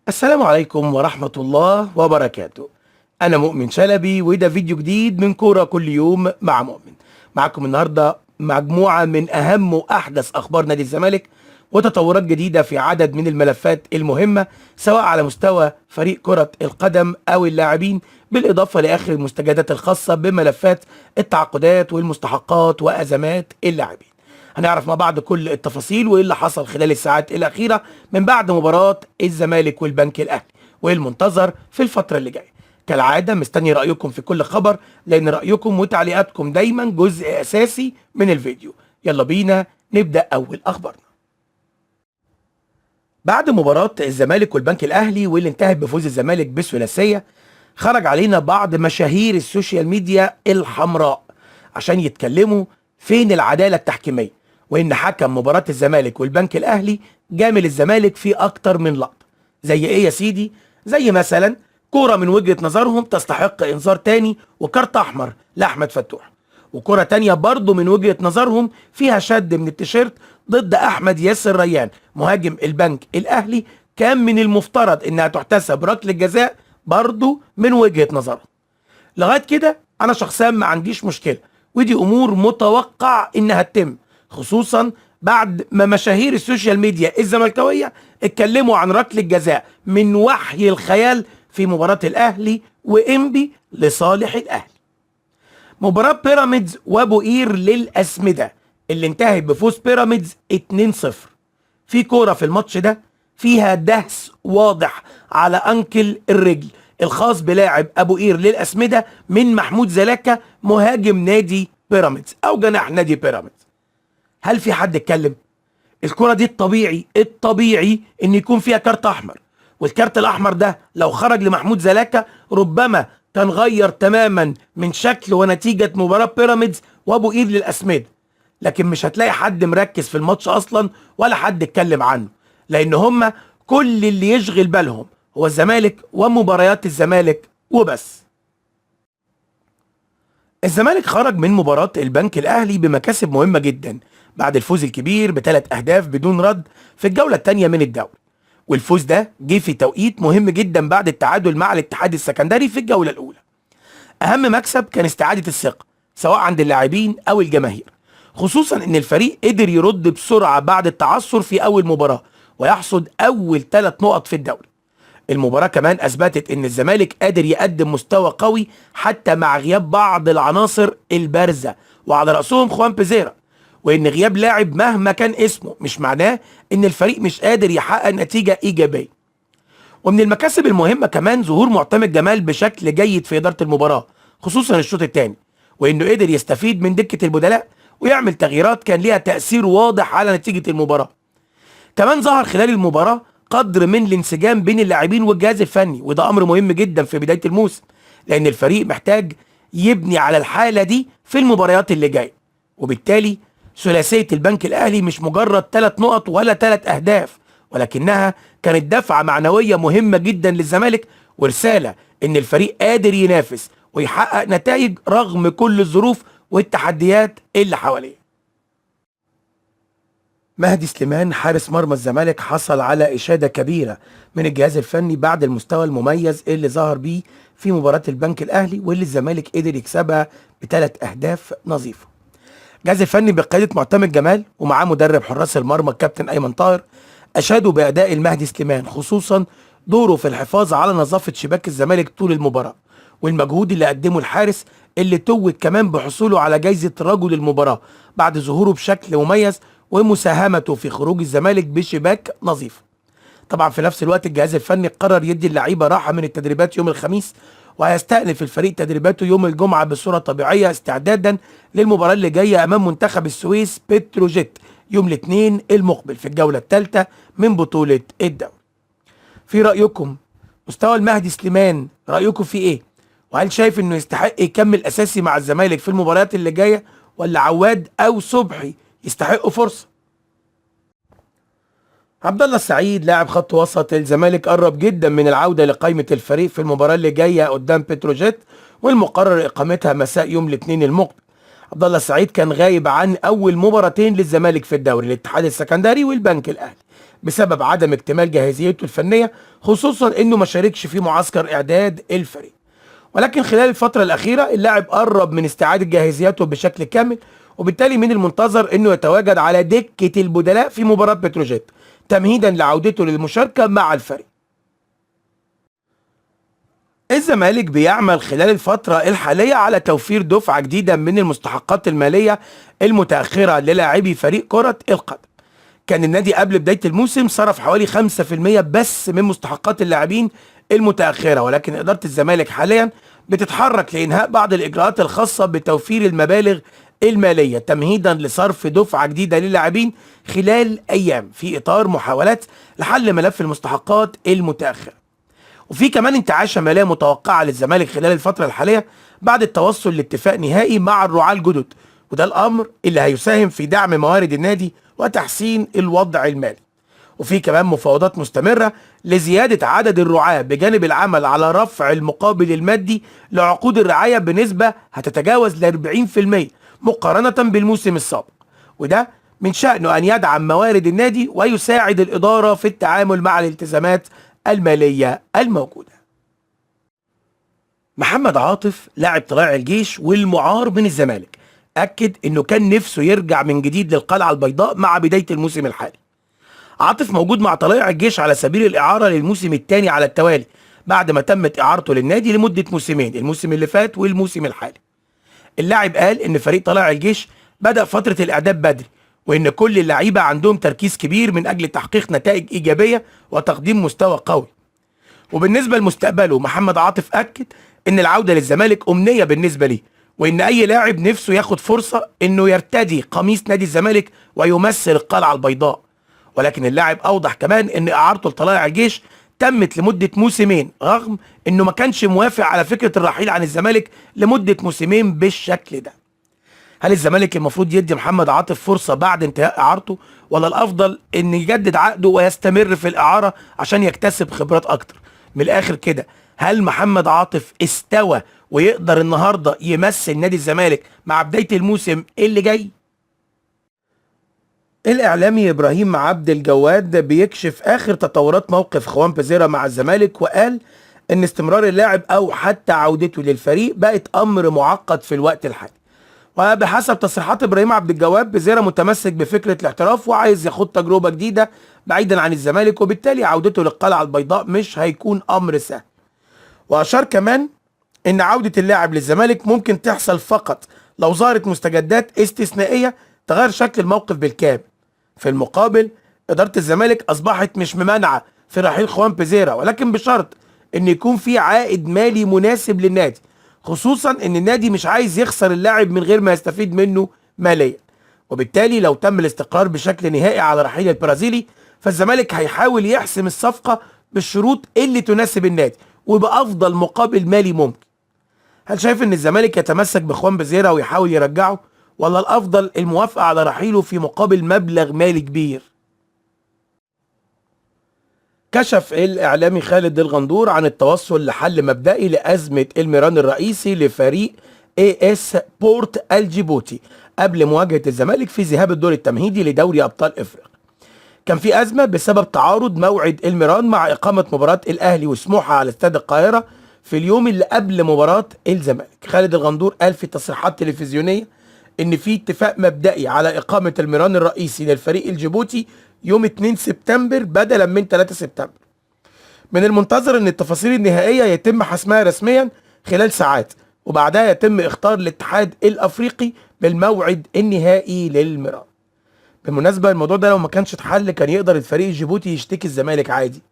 السلام عليكم ورحمة الله وبركاته. أنا مؤمن شلبي وده فيديو جديد من كورة كل يوم مع مؤمن. معكم النهاردة مجموعة من أهم وأحدث أخبار نادي الزمالك وتطورات جديدة في عدد من الملفات المهمة سواء على مستوى فريق كرة القدم أو اللاعبين، بالإضافة لآخر المستجدات الخاصة بملفات التعاقدات والمستحقات وأزمات اللاعبين. هنعرف مع بعض كل التفاصيل وايه اللي حصل خلال الساعات الاخيره من بعد مباراه الزمالك والبنك الاهلي وايه المنتظر في الفتره اللي جايه. كالعاده مستني رايكم في كل خبر، لان رايكم وتعليقاتكم دايما جزء اساسي من الفيديو. يلا بينا نبدا اول اخبارنا. بعد مباراه الزمالك والبنك الاهلي واللي انتهت بفوز الزمالك بثلاثيه، خرج علينا بعض مشاهير السوشيال ميديا الحمراء عشان يتكلموا فين العداله التحكيميه، وان حكم مباراه الزمالك والبنك الاهلي جامل الزمالك في اكتر من لقطه. زي ايه يا سيدي؟ زي مثلا كوره من وجهه نظرهم تستحق انذار تاني وكارت احمر لاحمد فتوح، وكرة تانية برضه من وجهة نظرهم فيها شد من التيشيرت ضد احمد ياسر ريان مهاجم البنك الاهلي، كان من المفترض انها تحتسب ركله جزاء برضه من وجهة نظرهم. لغايه كده انا شخصيا ما عنديش مشكله، ودي امور متوقع انها تتم، خصوصا بعد ما مشاهير السوشيال ميديا الزملكاويه اتكلموا عن ركله جزاء من وحي الخيال في مباراه الاهلي وانبي لصالح الاهلي. مباراه بيراميدز وابو قير للاسمده اللي انتهت بفوز بيراميدز 2-0. في كوره في الماتش ده فيها دهس واضح على انكل الرجل الخاص بلاعب ابو قير للاسمده من محمود زلاكا مهاجم نادي بيراميدز او جناح نادي بيراميدز. هل في حد اتكلم؟ الكرة دي الطبيعي ان يكون فيها كارت احمر، والكارت الاحمر ده لو خرج لمحمود زلاكا ربما كان غير تماما من شكل ونتيجة مباراة بيراميدز وابو قير للاسمده. لكن مش هتلاقي حد مركز في الماتش اصلا ولا حد اتكلم عنه، لان هما كل اللي يشغل بالهم هو الزمالك ومباريات الزمالك وبس. الزمالك خرج من مباراة البنك الاهلي بمكاسب مهمة جدا بعد الفوز الكبير ب3 اهداف بدون رد في الجولة الثانية من الدوري، والفوز ده جه في توقيت مهم جدا بعد التعادل مع الاتحاد السكندري في الجولة الاولى. اهم مكسب كان استعادة الثقة سواء عند اللاعبين او الجماهير، خصوصا ان الفريق قدر يرد بسرعة بعد التعثر في اول مباراة ويحصد اول 3 نقط في الدوري. المباراة كمان اثبتت ان الزمالك قادر يقدم مستوى قوي حتى مع غياب بعض العناصر البارزة، وعلى رأسهم خوان بيزيرا، وان غياب لاعب مهما كان اسمه مش معناه ان الفريق مش قادر يحقق نتيجة ايجابية. ومن المكاسب المهمة كمان ظهور معتمد جمال بشكل جيد في إدارة المباراة خصوصا الشوط الثاني، وانه قدر يستفيد من دكة البدلاء ويعمل تغييرات كان ليها تأثير واضح على نتيجة المباراة. كمان ظهر خلال المباراة قدر من الانسجام بين اللاعبين والجهاز الفني، وده امر مهم جدا في بداية الموسم، لان الفريق محتاج يبني على الحالة دي في المباريات اللي جاية. وبالتالي ثلاثية البنك الاهلي مش مجرد 3 نقط ولا 3 اهداف، ولكنها كانت دفعة معنوية مهمة جدا للزمالك ورسالة ان الفريق قادر ينافس ويحقق نتائج رغم كل الظروف والتحديات اللي حواليه. مهدي سليمان حارس مرمى الزمالك حصل على إشادة كبيرة من الجهاز الفني بعد المستوى المميز اللي ظهر بيه في مباراة البنك الأهلي واللي الزمالك قدر يكسبها ب3 أهداف نظيفة. الجهاز الفني بقيادة معتمد جمال ومعاه مدرب حراس المرمى الكابتن أيمن طاهر أشادوا بأداء المهدي سليمان، خصوصا دوره في الحفاظ على نظافة شباك الزمالك طول المباراة، والمجهود اللي قدمه الحارس اللي توج كمان بحصوله على جايزة رجل المباراة بعد ظهوره بشكل مميز ومساهمته في خروج الزمالك بشباك نظيف. طبعا في نفس الوقت الجهاز الفني قرر يدي اللعيبه راحه من التدريبات يوم الخميس، وهيستأنف الفريق تدريباته يوم الجمعه بصوره طبيعيه استعدادا للمباراه اللي جايه امام منتخب السويس بتروجيت يوم الاثنين المقبل في الجوله الثالثه من بطوله الدوري. في رايكم مستوى المهدي سليمان رايكم فيه ايه؟ وهل شايف انه يستحق يكمل اساسي مع الزمالك في المباريات اللي جايه، ولا عواد او صبحي يستحقوا فرصه؟ عبد الله السعيد لاعب خط وسط الزمالك قرب جدا من العوده لقائمه الفريق في المباراه اللي جايه قدام بتروجيت والمقرر اقامتها مساء يوم الاثنين المقبل. عبد الله السعيد كان غايب عن اول مباراتين للزمالك في الدوري، الاتحاد السكندري والبنك الاهلي، بسبب عدم اكتمال جاهزيته الفنية، خصوصا انه ما شاركش في معسكر اعداد الفريق. ولكن خلال الفترة الأخيرة اللاعب قرب من استعادة جاهزيته بشكل كامل، وبالتالي من المنتظر انه يتواجد على دكة البدلاء في مباراة بتروجيت تمهيدا لعودته للمشاركة مع الفريق. الزمالك بيعمل خلال الفترة الحالية على توفير دفعة جديدة من المستحقات المالية المتأخرة للاعبي فريق كرة القدم. كان النادي قبل بداية الموسم صرف حوالي 5% بس من مستحقات اللاعبين المتأخرة، ولكن إدارة الزمالك حاليا بتتحرك لإنهاء بعض الإجراءات الخاصة بتوفير المبالغ المالية تمهيدا لصرف دفعة جديدة للاعبين خلال أيام في إطار محاولات لحل ملف المستحقات المتأخرة. وفي كمان انتعاشة مالية متوقعة للزمالك خلال الفترة الحالية بعد التوصل لاتفاق نهائي مع الرعاة الجدد، وده الأمر اللي هيساهم في دعم موارد النادي وتحسين الوضع المالي. وفي كمان مفاوضات مستمرة لزيادة عدد الرعاة بجانب العمل على رفع المقابل المادي لعقود الرعاية بنسبة هتتجاوز ل 40% مقارنة بالموسم السابق، وده من شأنه أن يدعم موارد النادي ويساعد الإدارة في التعامل مع الالتزامات المالية الموجودة. محمد عاطف لاعب طلائع الجيش والمعار من الزمالك أكد إنه كان نفسه يرجع من جديد للقلعة البيضاء مع بداية الموسم الحالي. عاطف موجود مع طلائع الجيش على سبيل الإعارة للموسم الثاني على التوالي بعد ما تمت إعارته للنادي لمدة موسمين، الموسم اللي فات والموسم الحالي. اللاعب قال إن فريق طلائع الجيش بدأ فترة الإعداد بدري، وإن كل اللعيبة عندهم تركيز كبير من أجل تحقيق نتائج إيجابية وتقديم مستوى قوي. وبالنسبة لمستقبله محمد عاطف أكد إن العودة للزمالك أمنية بالنسبة ليه، وإن أي لاعب نفسه ياخد فرصة إنه يرتدي قميص نادي الزمالك ويمثل القلعة البيضاء. ولكن اللاعب أوضح كمان إن إعارته لطلائع الجيش تمت لمدة موسمين، رغم إنه ما كانش موافق على فكرة الرحيل عن الزمالك لمدة موسمين بالشكل ده. هل الزمالك المفروض يدي محمد عاطف فرصة بعد انتهاء إعارته، ولا الأفضل إن يجدد عقده ويستمر في الإعارة عشان يكتسب خبرات أكتر؟ من الآخر كده، هل محمد عاطف استوى ويقدر النهاردة يمثل نادي الزمالك مع بداية الموسم اللي جاي؟ الإعلامي إبراهيم عبد الجواد بيكشف آخر تطورات موقف خوان بيزيرا مع الزمالك، وقال إن استمرار اللاعب أو حتى عودته للفريق بقت أمر معقد في الوقت الحالي. وبحسب تصريحات ابراهيم عبد الجواد، بيزيرا متمسك بفكره الاحتراف وعايز ياخد تجربه جديده بعيدا عن الزمالك، وبالتالي عودته للقلعه البيضاء مش هيكون امر سهل. واشار كمان ان عوده اللاعب للزمالك ممكن تحصل فقط لو ظهرت مستجدات استثنائيه تغير شكل الموقف بالكامل. في المقابل اداره الزمالك اصبحت مش ممانعه في رحيل خوان بيزيرا، ولكن بشرط ان يكون في عائد مالي مناسب للنادي، خصوصا ان النادي مش عايز يخسر اللاعب من غير ما يستفيد منه ماليا. وبالتالي لو تم الاستقرار بشكل نهائي على رحيل البرازيلي، فالزمالك هيحاول يحسم الصفقة بالشروط اللي تناسب النادي وبأفضل مقابل مالي ممكن. هل شايف ان الزمالك يتمسك بخوان بيزيرا ويحاول يرجعه، ولا الافضل الموافقة على رحيله في مقابل مبلغ مالي كبير؟ كشف الإعلامي خالد الغندور عن التوصل لحل مبدئي لأزمة الميران الرئيسي لفريق AS بورت الجيبوتي قبل مواجهة الزمالك في ذهاب الدور التمهيدي لدوري أبطال إفريقيا. كان في أزمة بسبب تعارض موعد الميران مع إقامة مباراة الأهلي وسموحة على استاد القاهرة في اليوم اللي قبل مباراة الزمالك. خالد الغندور قال في تصريحات تلفزيونية إن في اتفاق مبدئي على إقامة الميران الرئيسي للفريق الجيبوتي يوم 2 سبتمبر بدلا من 3 سبتمبر. من المنتظر ان التفاصيل النهائية يتم حسمها رسميا خلال ساعات، وبعدها يتم اختار الاتحاد الافريقي بالموعد النهائي للميران. بالمناسبة الموضوع ده لو ما كانش اتحل كان يقدر الفريق الجيبوتي يشتكي الزمالك عادي.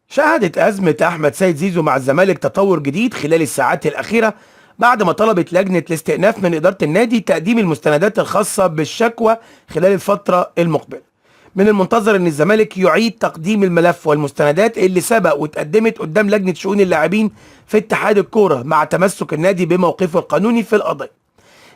شهدت أزمة أحمد سيد زيزو مع الزمالك تطور جديد خلال الساعات الأخيرة بعد ما طلبت لجنة الاستئناف من إدارة النادي تقديم المستندات الخاصة بالشكوى خلال الفترة المقبلة. من المنتظر أن الزمالك يعيد تقديم الملف والمستندات اللي سبق واتقدمت قدام لجنة شؤون اللاعبين في اتحاد الكورة مع تمسك النادي بموقفه القانوني في القضية.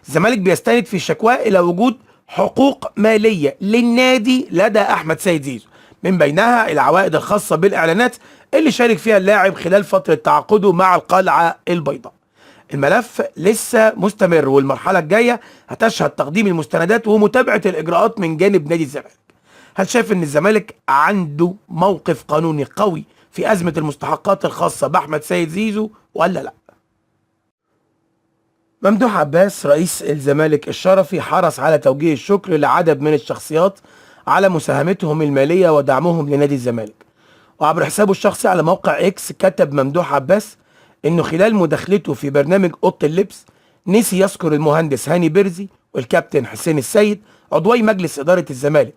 الزمالك بيستند في الشكوى إلى وجود حقوق مالية للنادي لدى أحمد سيد زيزو، من بينها العوائد الخاصة بالإعلانات اللي شارك فيها اللاعب خلال فترة تعاقده مع القلعة البيضاء. الملف لسه مستمر، والمرحلة الجاية هتشهد تقديم المستندات ومتابعة الإجراءات من جانب نادي الزمالك. هل شايف ان الزمالك عنده موقف قانوني قوي في ازمه المستحقات الخاصه باحمد سيد زيزو ولا لا؟ ممدوح عباس رئيس الزمالك الشرفي حرص على توجيه الشكر لعدد من الشخصيات على مساهمتهم الماليه ودعمهم لنادي الزمالك. وعبر حسابه الشخصي على موقع اكس كتب ممدوح عباس انه خلال مداخلته في برنامج اوضه اللبس نسي يذكر المهندس هاني بيرزي والكابتن حسين السيد عضوي مجلس اداره الزمالك،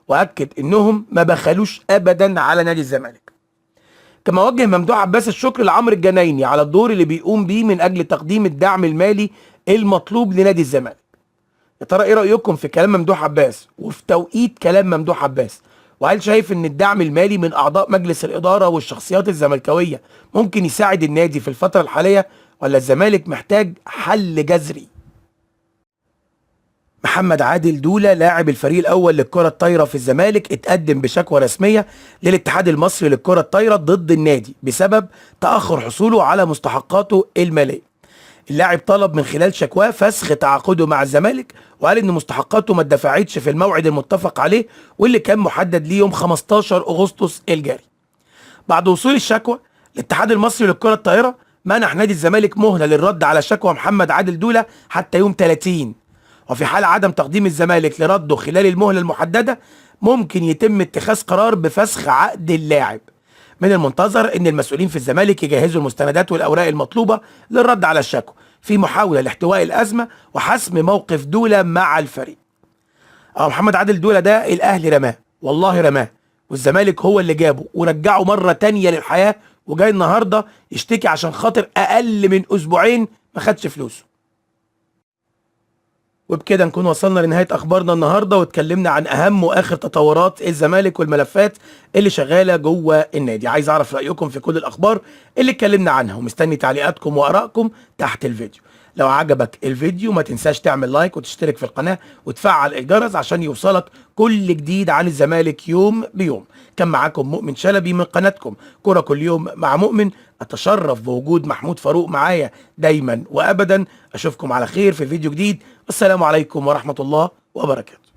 واكد انهم ما بخلوش ابدا على نادي الزمالك. كما وجه ممدوح عباس الشكر لعمرو الجنايني على الدور اللي بيقوم بيه من اجل تقديم الدعم المالي المطلوب لنادي الزمالك. يا ترى ايه رايكم في كلام ممدوح عباس وفي توقيت كلام ممدوح عباس؟ وهل شايف ان الدعم المالي من اعضاء مجلس الاداره والشخصيات الزملكاويه ممكن يساعد النادي في الفتره الحاليه، ولا الزمالك محتاج حل جذري؟ محمد عادل دولة لاعب الفريق الاول للكره الطايره في الزمالك اتقدم بشكوى رسميه للاتحاد المصري للكره الطايره ضد النادي بسبب تاخر حصوله على مستحقاته الماليه. اللاعب طلب من خلال شكواه فسخ تعاقده مع الزمالك، وقال ان مستحقاته ما اتدفعتش في الموعد المتفق عليه واللي كان محدد ليه يوم 15 اغسطس الجاري. بعد وصول الشكوى الاتحاد المصري للكره الطايره منح نادي الزمالك مهله للرد على شكوى محمد عادل دوله حتى يوم 30، وفي حال عدم تقديم الزمالك لرده خلال المهله المحدده ممكن يتم اتخاذ قرار بفسخ عقد اللاعب. من المنتظر ان المسؤولين في الزمالك يجهزوا المستندات والاوراق المطلوبه للرد على الشكوى في محاوله لاحتواء الازمه وحسم موقف دوله مع الفريق. محمد عادل دوله ده الاهلي رماه، والله رماه، والزمالك هو اللي جابه ورجعه مره تانية للحياه، وجاي النهارده يشتكي عشان خاطر اقل من اسبوعين ما خدش فلوسه. وبكده نكون وصلنا لنهاية أخبارنا النهاردة واتكلمنا عن أهم وآخر تطورات الزمالك والملفات اللي شغالة جوه النادي. عايز أعرف رأيكم في كل الأخبار اللي اتكلمنا عنها، ومستني تعليقاتكم وآرائكم تحت الفيديو. لو عجبك الفيديو ما تنساش تعمل لايك وتشترك في القناة وتفعل الجرس عشان يوصلك كل جديد عن الزمالك يوم بيوم. كان معاكم مؤمن شلبي من قناتكم كرة كل يوم مع مؤمن. أتشرف بوجود محمود فاروق معايا دايما وأبدا. أشوفكم على خير في فيديو جديد، والسلام عليكم ورحمة الله وبركاته.